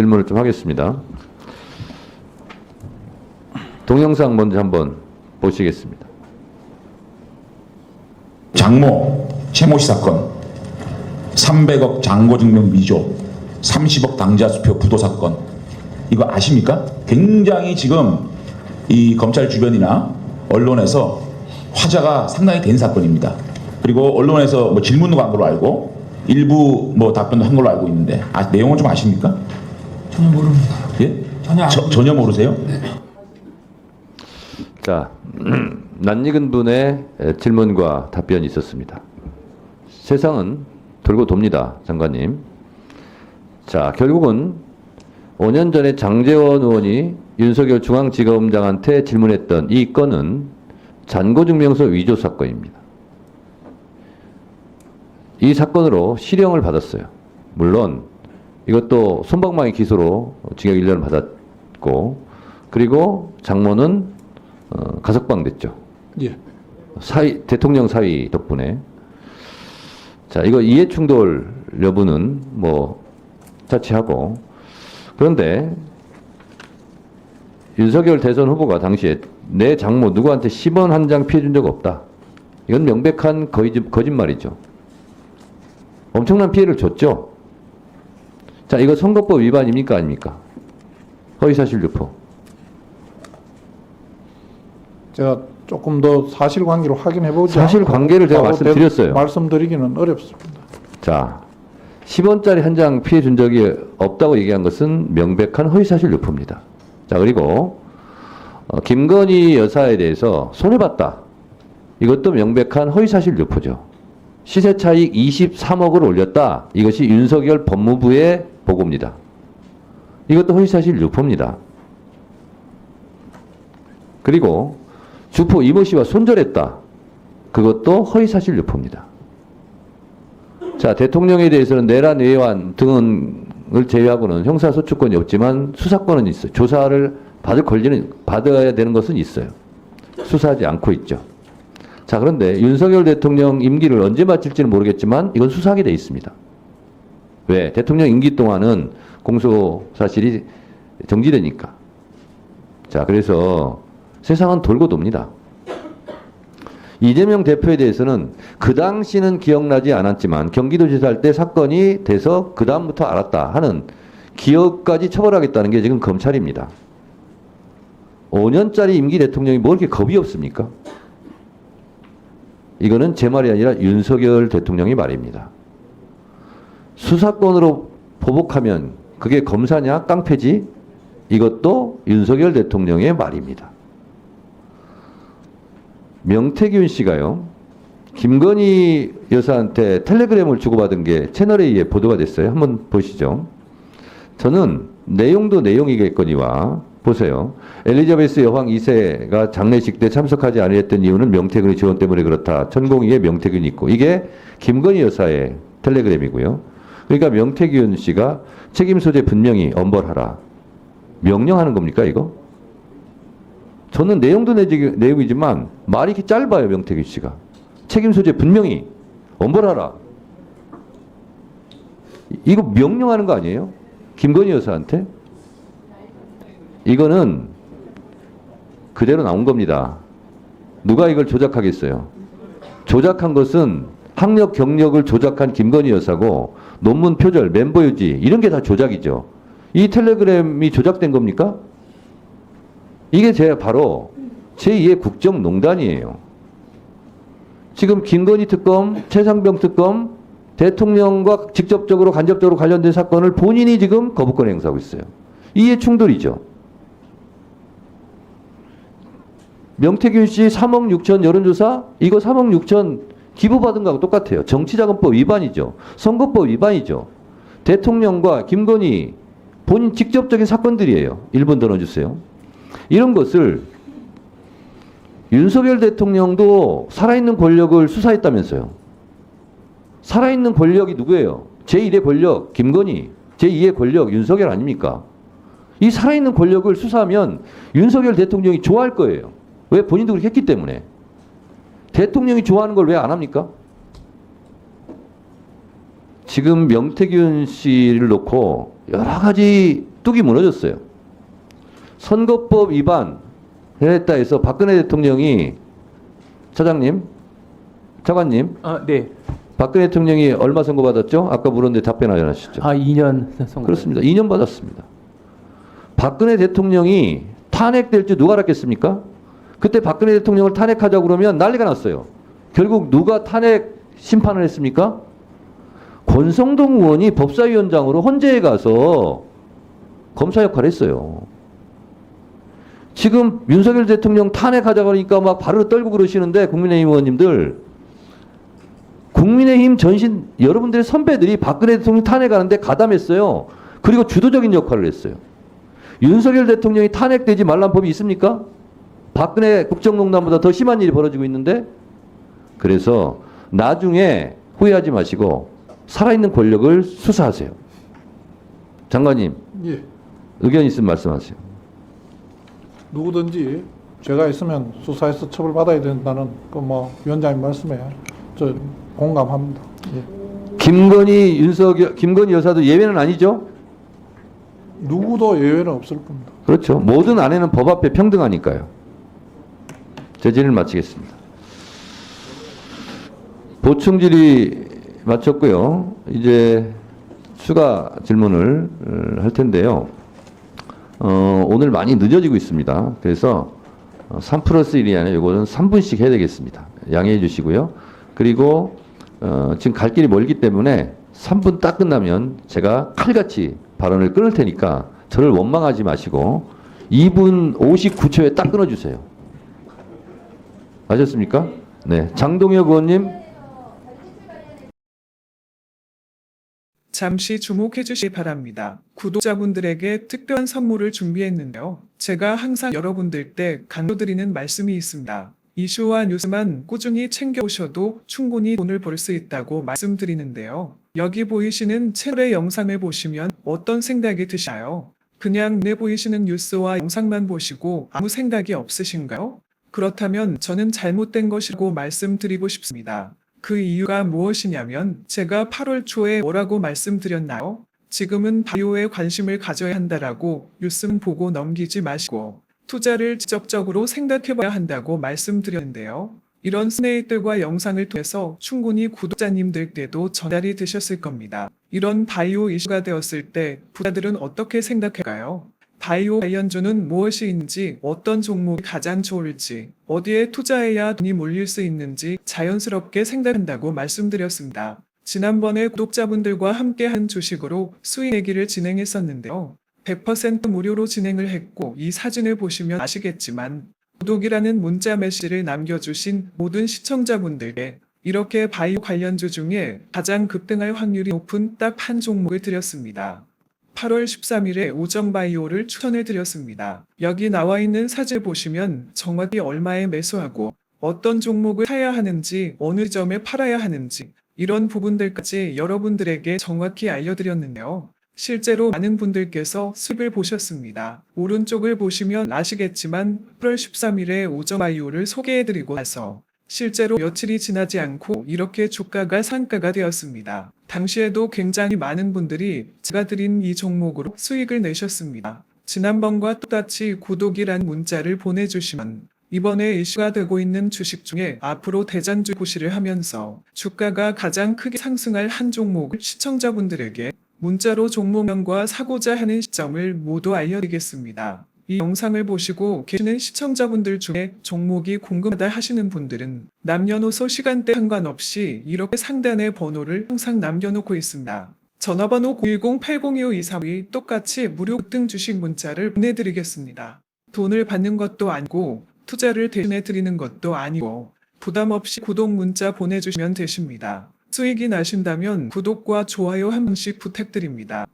질문을 좀 하겠습니다. 동영상 먼저 한번 보시겠습니다. 장모 최모씨 사건, 300억 잔고증명 위조, 30억 당자수표 부도 사건, 이거 아십니까? 굉장히 지금 이 검찰 주변이나 언론에서 화제가 상당히 된 사건입니다. 그리고 언론에서 뭐 질문도 한 걸로 알고 일부 뭐 답변도 한 걸로 알고 있는데 내용은 좀 아십니까? 전혀 모릅니다. 예? 전혀 모르세요? 네. 자, 낯익은 분의 질문과 답변이 있었습니다. 세상은 돌고 돕니다, 장관님. 자, 결국은 5년 전에 장제원 의원이 윤석열 중앙지검장한테 질문했던 이 건은 잔고증명서 위조 사건입니다. 이 사건으로 실형을 받았어요. 물론 이것도 솜방망이 기소로 징역 1년을 받았고, 그리고 장모는 가석방 됐죠. 예. 대통령 사위 덕분에. 자, 이거 이해충돌 여부는 뭐 자취하고, 그런데 윤석열 대선 후보가 당시에 내 장모 누구한테 10원 한 장 피해준 적 없다. 이건 명백한 거짓말이죠. 엄청난 피해를 줬죠. 자, 이거 선거법 위반입니까 아닙니까? 허위사실 유포. 제가 조금 더 사실관계로 확인해보자. 사실관계를 제가 말씀드렸어요. 말씀드리기는 어렵습니다. 자, 10원짜리 한 장 피해 준 적이 없다고 얘기한 것은 명백한 허위사실 유포입니다. 자, 그리고 김건희 여사에 대해서 손해봤다. 이것도 명백한 허위사실 유포죠. 시세차익 23억을 올렸다. 이것이 윤석열 법무부의 보고입니다. 이것도 허위사실 유포입니다. 그리고 주포 이모 씨와 손절했다. 그것도 허위사실 유포입니다. 자, 대통령에 대해서는 내란 외환 등을 제외하고는 형사소추권이 없지만 수사권은 있어요. 조사를 받아야 되는 것은 있어요. 수사하지 않고 있죠. 자, 그런데 윤석열 대통령 임기를 언제 마칠지는 모르겠지만 이건 수사하게 돼 있습니다. 왜? 대통령 임기 동안은 공소 사실이 정지되니까. 자, 그래서 세상은 돌고 돕니다. 이재명 대표에 대해서는 그 당시는 기억나지 않았지만 경기도지사 할 때 사건이 돼서 그 다음부터 알았다 하는 기억까지 처벌하겠다는 게 지금 검찰입니다. 5년짜리 임기 대통령이 뭐 이렇게 겁이 없습니까? 이거는 제 말이 아니라 윤석열 대통령의 말입니다. 수사권으로 보복하면 그게 검사냐 깡패지? 이것도 윤석열 대통령의 말입니다. 명태균 씨가요, 김건희 여사한테 텔레그램을 주고받은 게 채널A에 보도가 됐어요. 한번 보시죠. 저는 내용도 내용이겠거니와 보세요. 엘리자베스 여왕 2세가 장례식 때 참석하지 않았던 이유는 명태균의 지원 때문에 그렇다. 천공위에 명태균이 있고, 이게 김건희 여사의 텔레그램이고요. 그러니까 명태균 씨가 책임 소재 분명히 엄벌하라. 명령하는 겁니까 이거? 저는 내용도 내용이지만 말이 이렇게 짧아요. 명태균 씨가 책임 소재 분명히 엄벌하라. 이거 명령하는 거 아니에요? 김건희 여사한테? 이거는 그대로 나온 겁니다. 누가 이걸 조작하겠어요? 조작한 것은 학력 경력을 조작한 김건희 여사고, 논문 표절, 멤버 유지 이런 게 다 조작이죠. 이 텔레그램이 조작된 겁니까? 이게 바로 제2의 국정농단이에요. 지금 김건희 특검, 최상병 특검, 대통령과 직접적으로 간접적으로 관련된 사건을 본인이 지금 거부권 행사하고 있어요. 이해 충돌이죠. 명태균 씨 3억 6천 여론조사, 이거 3억 6천 기부받은 거하고 똑같아요. 정치자금법 위반이죠. 선거법 위반이죠. 대통령과 김건희 본인 직접적인 사건들이에요. 1분 더 넣어주세요. 이런 것을 윤석열 대통령도 살아있는 권력을 수사했다면서요. 살아있는 권력이 누구예요? 제1의 권력 김건희, 제2의 권력 윤석열 아닙니까? 이 살아있는 권력을 수사하면 윤석열 대통령이 좋아할 거예요. 왜? 본인도 그렇게 했기 때문에. 대통령이 좋아하는 걸 왜 안 합니까? 지금 명태균 씨를 놓고 여러 가지 뚝이 무너졌어요. 선거법 위반 해냈다 해서 박근혜 대통령이 차장님, 차관님, 네. 박근혜 대통령이 얼마 선고 받았죠? 아까 물었는데 답변 안 하시죠? 2년 선고. 그렇습니다. 2년 받았습니다. 박근혜 대통령이 탄핵될 줄 누가 알았겠습니까? 그때 박근혜 대통령을 탄핵하자고 그러면 난리가 났어요. 결국 누가 탄핵 심판을 했습니까? 권성동 의원이 법사위원장으로 헌재에 가서 검사 역할을 했어요. 지금 윤석열 대통령 탄핵하자고 하니까 막 발을 떨고 그러시는데 국민의힘 의원님들, 국민의힘 전신 여러분들의 선배들이 박근혜 대통령 탄핵하는데 가담했어요. 그리고 주도적인 역할을 했어요. 윤석열 대통령이 탄핵되지 말란 법이 있습니까? 박근혜 국정농단보다 더 심한 일이 벌어지고 있는데, 그래서 나중에 후회하지 마시고 살아있는 권력을 수사하세요. 장관님, 예. 의견 있으면 말씀하세요. 누구든지 죄가 있으면 수사해서 처벌받아야 된다는 그 뭐 위원장님 말씀에 저 공감합니다. 예. 김건희 여사도 예외는 아니죠? 누구도 예외는 없을 겁니다. 그렇죠. 모든 아내는 법 앞에 평등하니까요. 제 질의를 마치겠습니다. 보충 질의 마쳤고요. 이제 추가 질문을 할 텐데요. 오늘 많이 늦어지고 있습니다. 그래서 3+1이 아니라 이거는 3분씩 해야 되겠습니다. 양해해 주시고요. 그리고 지금 갈 길이 멀기 때문에 3분 딱 끝나면 제가 칼같이 발언을 끊을 테니까 저를 원망하지 마시고 2분 59초에 딱 끊어주세요. 아셨습니까? 네. 장동혁 의원님. 잠시 주목해 주시기 바랍니다. 구독자분들에게 특별한 선물을 준비했는데요. 제가 항상 여러분들 때 강조드리는 말씀이 있습니다. 이슈와 뉴스만 꾸준히 챙겨오셔도 충분히 돈을 벌 수 있다고 말씀드리는데요. 여기 보이시는 채널의 영상을 보시면 어떤 생각이 드시나요? 그냥 눈에 보이시는 뉴스와 영상만 보시고 아무 생각이 없으신가요? 그렇다면 저는 잘못된 것이라고 말씀드리고 싶습니다. 그 이유가 무엇이냐면 제가 8월 초에 뭐라고 말씀드렸나요? 지금은 바이오에 관심을 가져야 한다라고 뉴스만 보고 넘기지 마시고 투자를 지적적으로 생각해봐야 한다고 말씀드렸는데요. 이런 스네이들과 영상을 통해서 충분히 구독자님들께도 전달이 되셨을 겁니다. 이런 바이오 이슈가 되었을 때 부자들은 어떻게 생각할까요? 바이오 관련주는 무엇이 있는지, 어떤 종목이 가장 좋을지, 어디에 투자해야 돈이 몰릴 수 있는지 자연스럽게 생각한다고 말씀드렸습니다. 지난번에 구독자분들과 함께한 주식으로 수익 내기를 진행했었는데요. 100% 무료로 진행을 했고 이 사진을 보시면 아시겠지만 구독이라는 문자 메시지를 남겨주신 모든 시청자분들께 이렇게 바이오 관련주 중에 가장 급등할 확률이 높은 딱 한 종목을 드렸습니다. 8월 13일에 오정바이오를 추천해 드렸습니다. 여기 나와 있는 사진을 보시면 정확히 얼마에 매수하고 어떤 종목을 사야 하는지 어느 점에 팔아야 하는지 이런 부분들까지 여러분들에게 정확히 알려드렸는데요. 실제로 많은 분들께서 수익을 보셨습니다. 오른쪽을 보시면 아시겠지만 8월 13일에 오정바이오를 소개해드리고 나서 실제로 며칠이 지나지 않고 이렇게 주가가 상가가 되었습니다. 당시에도 굉장히 많은 분들이 제가 드린 이 종목으로 수익을 내셨습니다. 지난번과 똑같이 구독이란 문자를 보내주시면 이번에 이슈가 되고 있는 주식 중에 앞으로 대장주 고시를 하면서 주가가 가장 크게 상승할 한 종목을 시청자분들에게 문자로 종목명과 사고자 하는 시점을 모두 알려드리겠습니다. 이 영상을 보시고 계시는 시청자분들 중에 종목이 궁금하다 하시는 분들은 남녀노소 시간대 상관없이 이렇게 상단에 번호를 항상 남겨놓고 있습니다. 전화번호 010-802-5232 똑같이 무료 급등 주식 문자를 보내드리겠습니다. 돈을 받는 것도 아니고 투자를 대신해 드리는 것도 아니고 부담 없이 구독 문자 보내주시면 되십니다. 수익이 나신다면 구독과 좋아요 한 번씩 부탁드립니다.